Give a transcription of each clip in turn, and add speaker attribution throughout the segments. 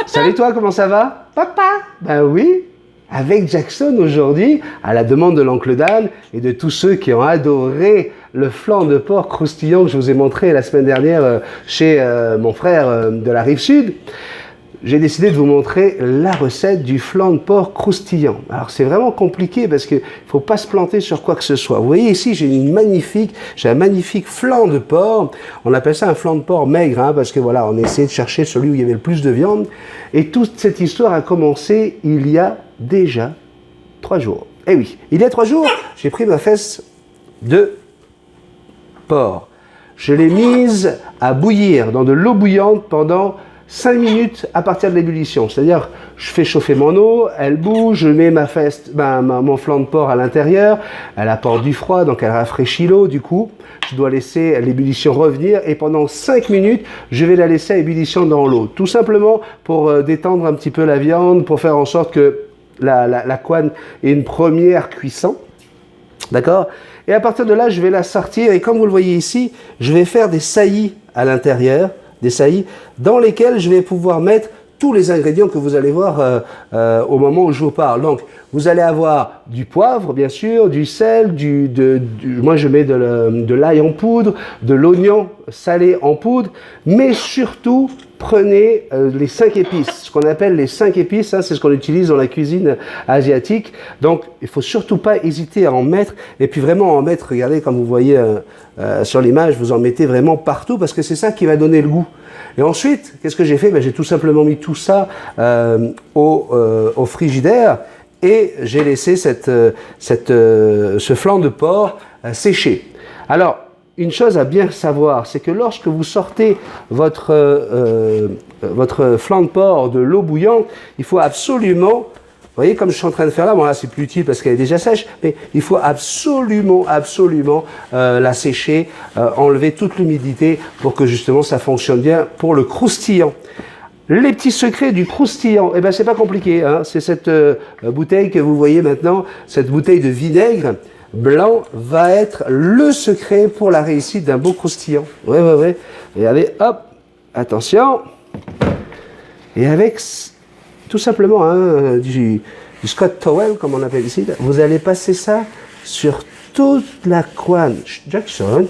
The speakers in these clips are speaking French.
Speaker 1: Salut toi, comment ça va? Papa? Ben oui, avec Jackson aujourd'hui, à la demande de l'oncle Dan et de tous ceux qui ont adoré le flan de porc croustillant que je vous ai montré la semaine dernière chez mon frère de la Rive-Sud. J'ai décidé de vous montrer la recette du flan de porc croustillant. Alors c'est vraiment compliqué parce qu'il ne faut pas se planter sur quoi que ce soit. Vous voyez ici, j'ai un magnifique flan de porc. On appelle ça un flan de porc maigre, hein, parce que voilà, on essayait de chercher celui où il y avait le plus de viande. Et toute cette histoire a commencé il y a déjà 3 jours. Eh oui, il y a 3 jours, j'ai pris ma fesse de porc. Je l'ai mise à bouillir dans de l'eau bouillante pendant 5 minutes à partir de l'ébullition. C'est-à-dire, je fais chauffer mon eau, elle bouge, je mets mon flan de porc à l'intérieur, elle apporte du froid, donc elle rafraîchit l'eau. Du coup, je dois laisser l'ébullition revenir et pendant 5 minutes, je vais la laisser à ébullition dans l'eau. Tout simplement pour détendre un petit peu la viande, pour faire en sorte que la couenne ait une première cuisson. D'accord? Et à partir de là, je vais la sortir et comme vous le voyez ici, je vais faire des saillies à l'intérieur, des saillies dans lesquelles je vais pouvoir mettre tous les ingrédients que vous allez voir au moment où je vous parle. Donc, vous allez avoir du poivre, bien sûr, du sel, moi je mets de l'ail en poudre, de l'oignon salé en poudre, mais surtout, prenez les 5 épices, ce qu'on appelle les 5 épices, hein, c'est ce qu'on utilise dans la cuisine asiatique. Donc, il ne faut surtout pas hésiter à en mettre, et puis vraiment en mettre, regardez, comme vous voyez sur l'image, vous en mettez vraiment partout, parce que c'est ça qui va donner le goût. Et ensuite, qu'est-ce que j'ai fait? J'ai tout simplement mis tout ça au frigidaire, et j'ai laissé ce flan de porc sécher. Alors, une chose à bien savoir, c'est que lorsque vous sortez votre flan de porc de l'eau bouillante, il faut absolument, vous voyez comme je suis en train de faire là, bon là c'est plus utile parce qu'elle est déjà sèche, mais il faut absolument la sécher, enlever toute l'humidité pour que justement ça fonctionne bien pour le croustillant. Les petits secrets du croustillant, eh ben c'est pas compliqué, hein. C'est cette bouteille que vous voyez maintenant, cette bouteille de vinaigre blanc va être le secret pour la réussite d'un beau croustillant. Ouais. Regardez, hop, attention. Et avec tout simplement du Scott Towel, comme on appelle ici, vous allez passer ça sur toute la couenne. Jackson,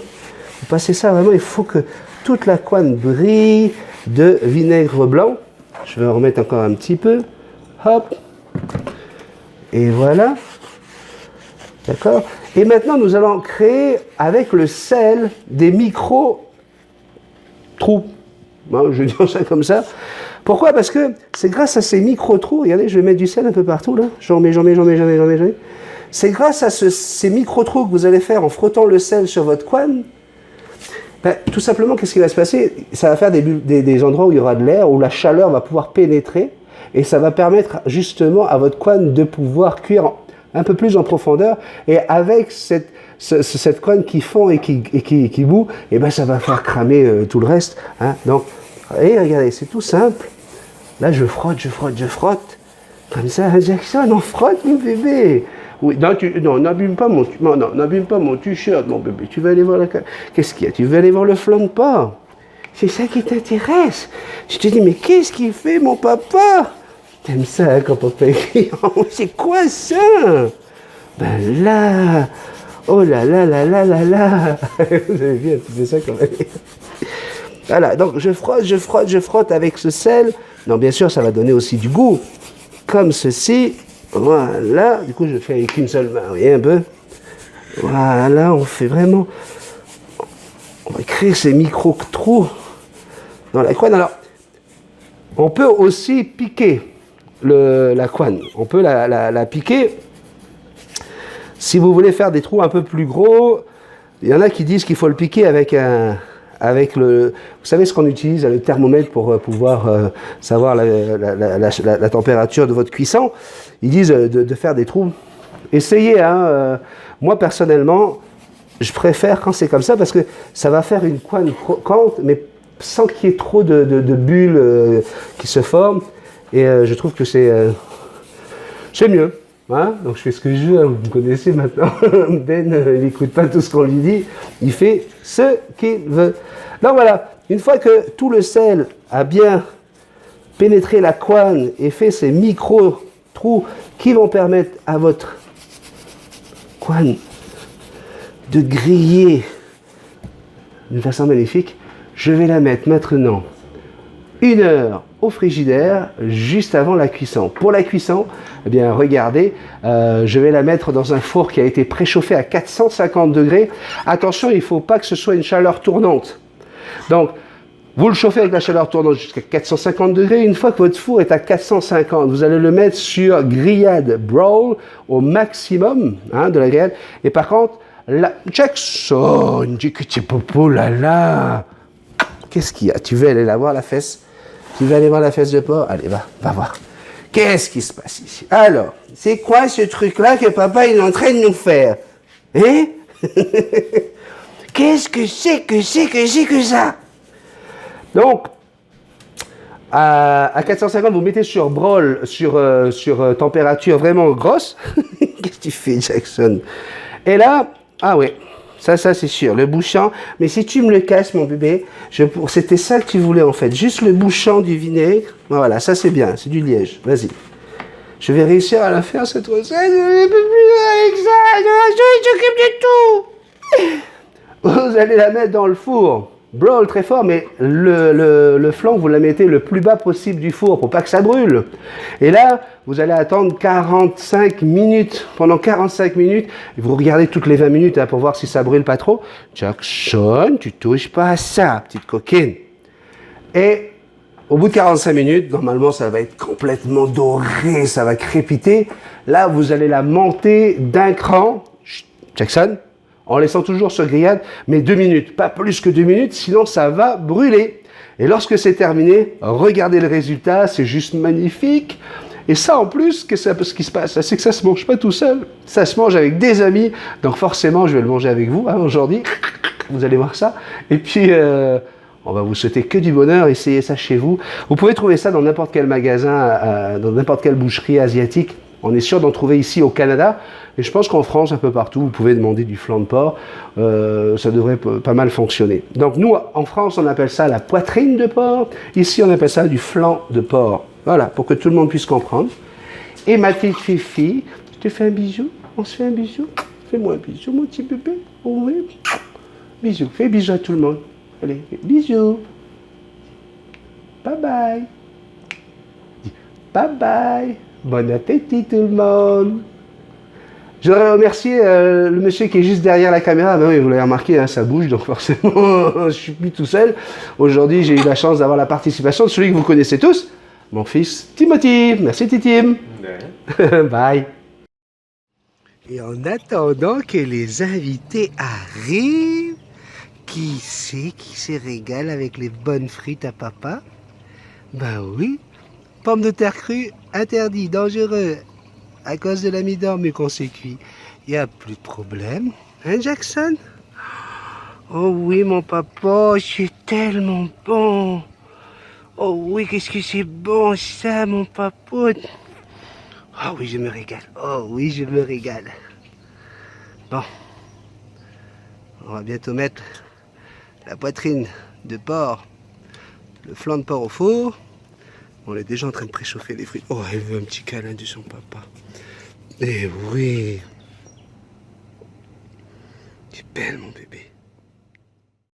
Speaker 1: vous passez ça vraiment, il faut que toute la couenne brille de vinaigre blanc. Je vais en remettre encore un petit peu. Hop. Et voilà. D'accord? Et maintenant, nous allons créer avec le sel des micro-trous. Bon, je dis ça comme ça. Pourquoi? Parce que c'est grâce à ces micro-trous, regardez, je vais mettre du sel un peu partout, là. J'en mets. C'est grâce à ces micro-trous que vous allez faire en frottant le sel sur votre couenne. Tout simplement, qu'est-ce qui va se passer? Ça va faire des endroits où il y aura de l'air, où la chaleur va pouvoir pénétrer, et ça va permettre justement à votre couenne de pouvoir cuire un peu plus en profondeur, et avec cette couenne qui fond et qui bout, et ben ça va faire cramer tout le reste. Hein. Donc, regardez, c'est tout simple. Là, je frotte. Comme ça, Jackson, on frotte, mon bébé. Oui, non, n'abîme pas mon t-shirt, mon bébé. Tu vas aller voir qu'est-ce qu'il y a? Tu veux aller voir le flan de porc? C'est ça qui t'intéresse. Je te dis, mais qu'est-ce qu'il fait, mon papa? T'aimes ça, hein, quand papa écrit? C'est quoi ça? Ben là, oh là. Vous avez bien, tu fais ça quand même. Voilà, donc je frotte avec ce sel. Non, bien sûr, ça va donner aussi du goût. Comme ceci. Voilà, du coup je fais avec une seule main, vous voyez un peu. Voilà, on fait vraiment, on va créer ces micro-trous dans la couenne. Alors, on peut aussi piquer la couenne, on peut la piquer. Si vous voulez faire des trous un peu plus gros, il y en a qui disent qu'il faut le piquer avec vous savez ce qu'on utilise, le thermomètre pour pouvoir savoir la température de votre cuisson. Ils disent de faire des trous. Essayez, hein. Moi personnellement, je préfère quand c'est comme ça parce que ça va faire une couenne croquante, mais sans qu'il y ait trop de bulles qui se forment. Et je trouve que c'est mieux. Hein, donc je fais ce que je veux, hein, vous me connaissez maintenant. Ben, il n'écoute pas tout ce qu'on lui dit, il fait ce qu'il veut. Donc voilà, une fois que tout le sel a bien pénétré la couenne et fait ces micro-trous qui vont permettre à votre couenne de griller d'une façon magnifique. Je vais la mettre maintenant 1 heure au frigidaire juste avant la cuisson. Pour la cuisson, eh bien regardez, je vais la mettre dans un four qui a été préchauffé à 450 degrés. Attention, il ne faut pas que ce soit une chaleur tournante. Donc, vous le chauffez avec la chaleur tournante jusqu'à 450 degrés. Une fois que votre four est à 450, vous allez le mettre sur grillade broil au maximum de la grillade. Et par contre, Jackson, dis que tu es popo là. Qu'est-ce qu'il y a? Tu veux aller la voir la fesse? Tu veux aller voir la fesse de porc? Allez, va voir. Qu'est-ce qui se passe ici? Alors, c'est quoi ce truc-là que papa il est en train de nous faire? Hein? Qu'est-ce que c'est que ça? Donc, à 450, vous mettez sur broil, sur température vraiment grosse. Qu'est-ce que tu fais, Jackson? Et là, ah ouais, ça c'est sûr, le bouchon. Mais si tu me le casses, mon bébé, c'était ça que tu voulais en fait. Juste le bouchon du vinaigre. Voilà, ça c'est bien, c'est du liège. Vas-y. Je vais réussir à la faire cette recette. Je ne peux plus avec ça. Je s'occupe de tout. Vous allez la mettre dans le four. Broil très fort, mais le flanc, vous la mettez le plus bas possible du four pour pas que ça brûle. Et là, vous allez attendre 45 minutes. Pendant 45 minutes, vous regardez toutes les 20 minutes pour voir si ça brûle pas trop. Jackson, tu touches pas à ça, petite coquine. Et au bout de 45 minutes, normalement, ça va être complètement doré, ça va crépiter. Là, vous allez la monter d'un cran. Jackson, en laissant toujours sur grillade, mais 2 minutes, pas plus que 2 minutes, sinon ça va brûler. Et lorsque c'est terminé, regardez le résultat, c'est juste magnifique. Et ça, en plus, ce qui se passe, c'est que ça se mange pas tout seul, ça se mange avec des amis, donc forcément, je vais le manger avec vous aujourd'hui. Vous allez voir ça. Et puis, on va vous souhaiter que du bonheur, essayez ça chez vous. Vous pouvez trouver ça dans n'importe quel magasin, dans n'importe quelle boucherie asiatique. On est sûr d'en trouver ici au Canada. Et je pense qu'en France, un peu partout, vous pouvez demander du flanc de porc. Ça devrait pas mal fonctionner. Donc nous, en France, on appelle ça la poitrine de porc. Ici, on appelle ça du flanc de porc. Voilà, pour que tout le monde puisse comprendre. Et ma petite Fifi, je te fais un bisou. On se fait un bisou. Fais-moi un bisou, mon petit bébé. Oh, oui. Bisous. Fais bisous à tout le monde. Allez, bisous. Bye bye. Bye bye. Bon appétit tout le monde. Je voudrais remercier le monsieur qui est juste derrière la caméra. Ben oui, vous l'avez remarqué, ça bouge, donc forcément, je suis plus tout seul. Aujourd'hui, j'ai eu la chance d'avoir la participation de celui que vous connaissez tous, mon fils Timothy. Merci Titim. Bye. Et en attendant que les invités arrivent, qui c'est qui se régale avec les bonnes frites à papa? Ben oui, pommes de terre crue, interdit, dangereux. À cause de l'amidon, mais qu'on s'est cuit. Il n'y a plus de problème. Hein, Jackson? Oh oui, mon papa, c'est tellement bon. Oh oui, qu'est-ce que c'est bon ça, mon papa. Oh oui, je me régale. Oh oui, je me régale. Bon. On va bientôt mettre la poitrine de porc, le flanc de porc au four. On est déjà en train de préchauffer les frites. Oh, elle veut un petit câlin de son papa. Eh oui. Tu es belle, mon bébé.